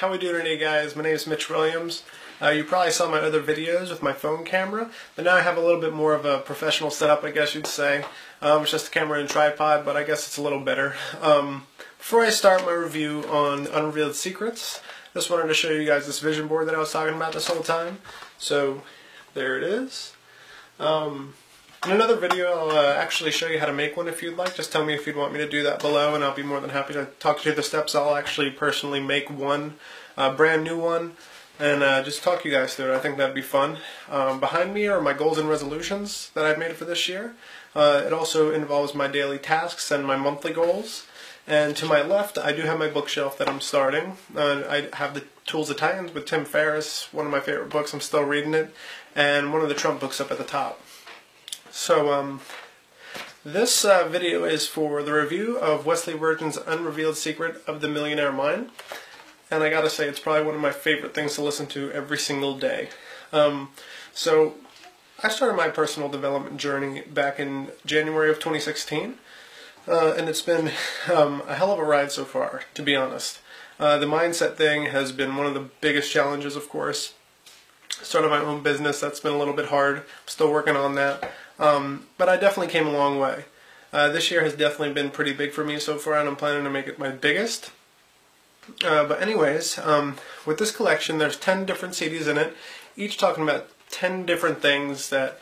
How we doing today, guys? My name is Mitch Williams. You probably saw my other videos with my phone camera, but now I have a little bit more of a professional setup, I guess you'd say. It's just a camera and tripod, but I guess it's a little better. Before I start my review on Unrevealed secrets, just wanted to show you guys this vision board that I was talking about this whole time. So, there it is. In another video, I'll actually show you how to make one if you'd like. Just tell me if you'd want me to do that below, and I'll be more than happy to talk you through the steps. I'll actually personally make one, brand new one, and just talk you guys through it. I think that'd be fun. Behind me are my goals and resolutions that I've made for this year. It also involves my daily tasks and my monthly goals. And to my left, I do have my bookshelf that I'm starting. I have the Tools of Titans with Tim Ferriss, one of my favorite books. I'm still reading it, and one of the Trump books up at the top. So, this video is for the review of Wesley Virgin's Unrevealed Secret of the Millionaire Mind. And I gotta say, it's probably one of my favorite things to listen to every single day. So, I started my personal development journey back in January of 2016. And it's been a hell of a ride so far, to be honest. The mindset thing has been one of the biggest challenges, of course. Started my own business, that's been a little bit hard. I'm still working on that. But I definitely came a long way. This year has definitely been pretty big for me so far, and I'm planning to make it my biggest. But anyways, with this collection, there's 10 different CDs in it, each talking about 10 different things that,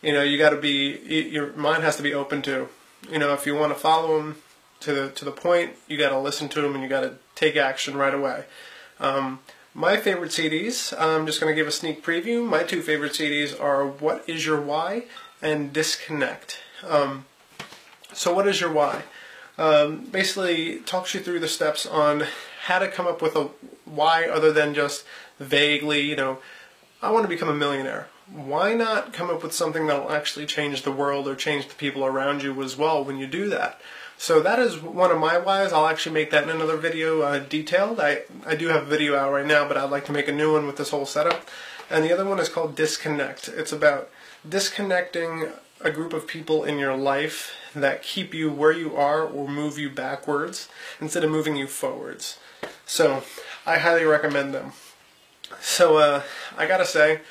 you know, you gotta be, your mind has to be open to. You know, if you want to follow them to the point, you gotta listen to them and you gotta take action right away. My favorite CDs, I'm just going to give a sneak preview. My two favorite CDs are What Is Your Why and Disconnect. So what is your why? Basically talks you through the steps on how to come up with a why other than just vaguely, you know, I want to become a millionaire. Why not come up with something that will actually change the world or change the people around you as well when you do that? So that is one of my whys. I'll actually make that in another video detailed. I do have a video out right now, but I'd like to make a new one with this whole setup. And the other one is called Disconnect. It's about disconnecting a group of people in your life that keep you where you are or move you backwards instead of moving you forwards. So I highly recommend them. So I gotta say,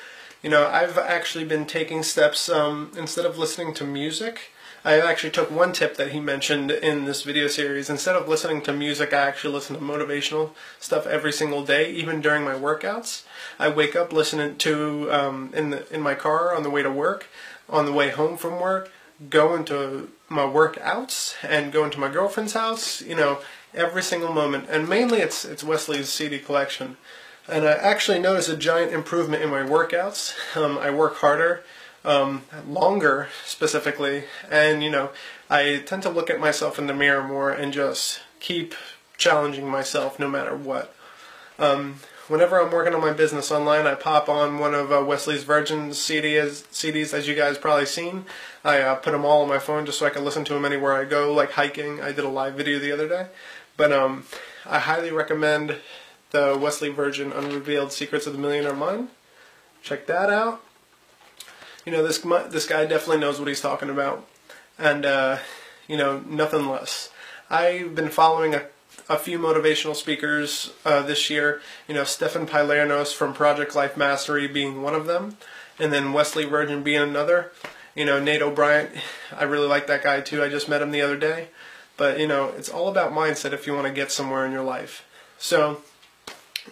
you know, I've actually been taking steps, instead of listening to music, I actually took one tip that he mentioned in this video series. Instead of listening to music, I actually listen to motivational stuff every single day, even during my workouts. I wake up listening to, in my car on the way to work, on the way home from work, go into my workouts, and go into my girlfriend's house, you know, every single moment. And mainly it's Wesley's CD collection. And I actually noticed a giant improvement in my workouts. I work harder. Longer specifically, and you know, I tend to look at myself in the mirror more and just keep challenging myself no matter what. Whenever I'm working on my business online, I pop on one of Wesley's Virgin CDs, as you guys probably seen. I put them all on my phone just so I can listen to them anywhere I go, like hiking. I did a live video the other day. But I highly recommend the Wesley Virgin Unrevealed Secrets of the Millionaire Mind. Check that out. You know, this guy definitely knows what he's talking about, and you know, nothing less. I've been following a few motivational speakers this year. You know, Stefan Pilernos from Project Life Mastery being one of them, and then Wesley Virgin being another. You know, Nate O'Brien, I really like that guy too. I just met him the other day. But you know, it's all about mindset if you want to get somewhere in your life. So,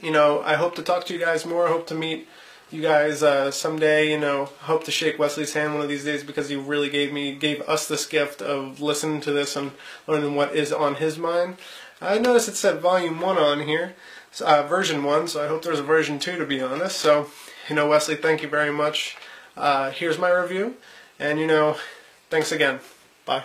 you know, I hope to talk to you guys more. I hope to meet you guys someday. You know, hope to shake Wesley's hand one of these days, because he really gave us this gift of listening to this and learning what is on his mind. I noticed it said volume 1 on here, version 1, so I hope there's a version 2, to be honest. So, you know, Wesley, thank you very much. Here's my review, and you know, thanks again. Bye.